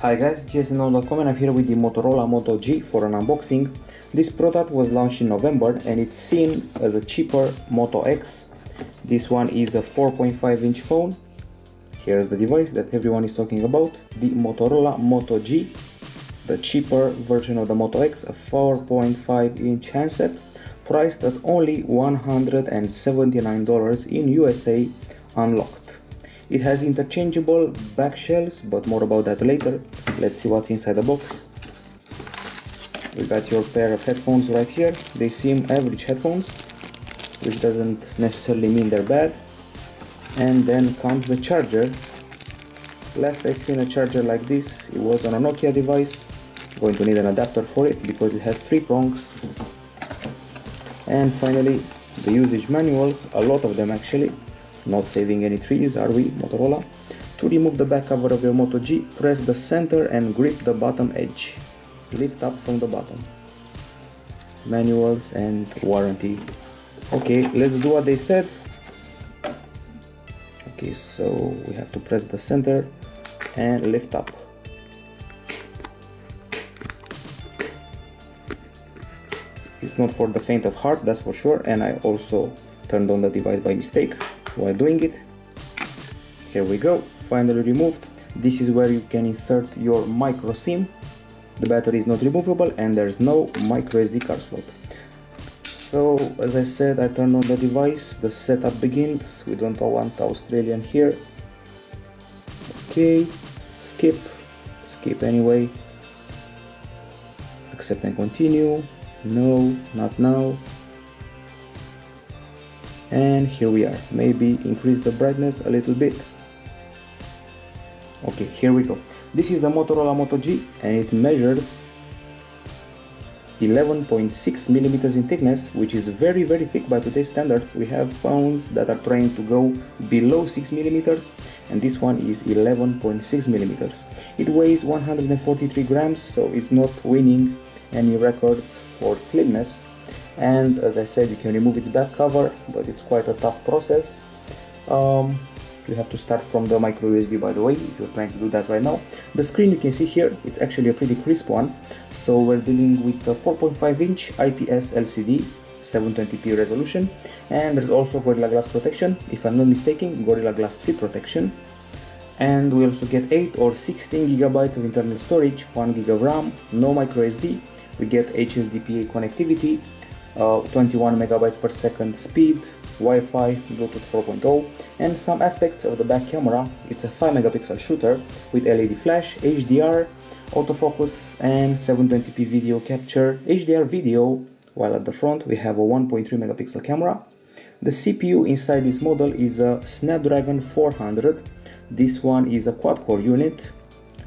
Hi guys, jsnknown.com, and I'm here with the Motorola Moto G for an unboxing. This product was launched in November and it's seen as a cheaper Moto X. This one is a 4.5-inch phone. Here's the device that everyone is talking about, the Motorola Moto G, the cheaper version of the Moto X, a 4.5-inch handset, priced at only $179 in USA unlocked. It has interchangeable back shells, but more about that later. Let's see what's inside the box. We got your pair of headphones right here. They seem average headphones, which doesn't necessarily mean they're bad. And then comes the charger. Last I seen a charger like this, it was on a Nokia device. Going to need an adapter for it because it has 3 prongs. And finally, the usage manuals, a lot of them actually. Not saving any trees, are we, Motorola? To remove the back cover of your Moto G, press the center and grip the bottom edge. Lift up from the bottom. Manuals and warranty. Okay, let's do what they said. Okay, so we have to press the center and lift up. It's not for the faint of heart, that's for sure, and I also turned on the device by mistake while doing it. Here we go, finally removed. This is where you can insert your micro SIM. The battery is not removable and there's no micro SD card slot. So as I said, I turned on the device, the setup begins. We don't want Australian here. Okay, skip anyway, accept and continue, no, not now. And here we are. Maybe increase the brightness a little bit. Okay, here we go. This is the Motorola Moto G and it measures 11.6 millimeters in thickness, which is very thick by today's standards. We have phones that are trying to go below 6 millimeters and this one is 11.6 millimeters. It weighs 143 grams, so it's not winning any records for slimness. And as I said, you can remove its back cover, but it's quite a tough process. You have to start from the micro USB, by the way, if you're trying to do that right now. The screen you can see here, it's actually a pretty crisp one. So we're dealing with a 4.5-inch IPS LCD, 720p resolution, and there's also Gorilla Glass protection, if I'm not mistaken, Gorilla Glass 3 protection. And we also get 8 or 16 gigabytes of internal storage, 1 gig of RAM, no micro SD. We get HSDPA connectivity, 21 megabytes per second speed, Wi-Fi, Bluetooth 4.0, and some aspects of the back camera. It's a 5 megapixel shooter with LED flash, HDR, autofocus, and 720p video capture, HDR video, while at the front we have a 1.3 megapixel camera. The CPU inside this model is a Snapdragon 400. This one is a quad-core unit,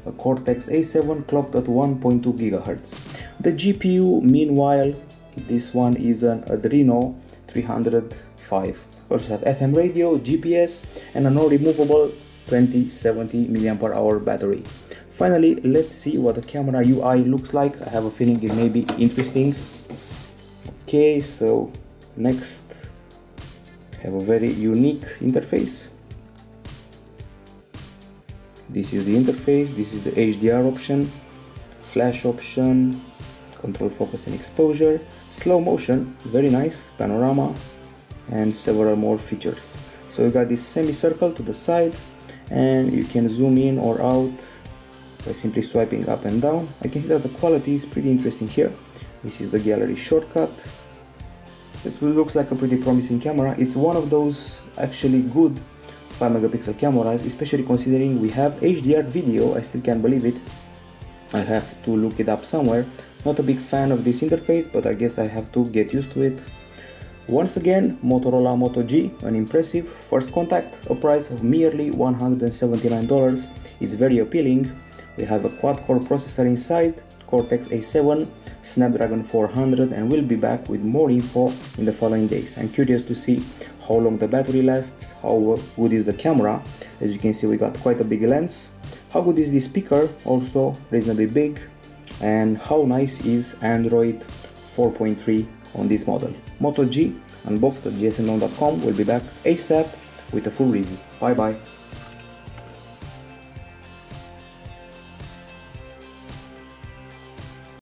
a Cortex A7 clocked at 1.2 GHz. The GPU, meanwhile, this one is an Adreno 305. We also have FM radio, GPS, and a no-removable 2070 mAh battery. Finally, let's see what the camera UI looks like. I have a feeling it may be interesting. Okay, so next, have a very unique interface. This is the interface, this is the HDR option, flash option, control focus and exposure, slow motion, very nice, panorama, and several more features. So you got this semicircle to the side and you can zoom in or out by simply swiping up and down. I can see that the quality is pretty interesting here. This is the gallery shortcut. It looks like a pretty promising camera. It's one of those actually good 5 megapixel cameras, especially considering we have HDR video. I still can't believe it. I have to look it up somewhere. Not a big fan of this interface, but I guess I have to get used to it. Once again, Motorola Moto G, an impressive first contact, a price of merely $179. It's very appealing. We have a quad-core processor inside, Cortex A7, Snapdragon 400, and we'll be back with more info in the following days. I'm curious to see how long the battery lasts, how good is the camera. As you can see, we got quite a big lens. How good is the speaker, also reasonably big, and how nice is Android 4.3 on this model. Moto G, unboxed at jsnknown.com. We'll be back ASAP with a full review. Bye bye.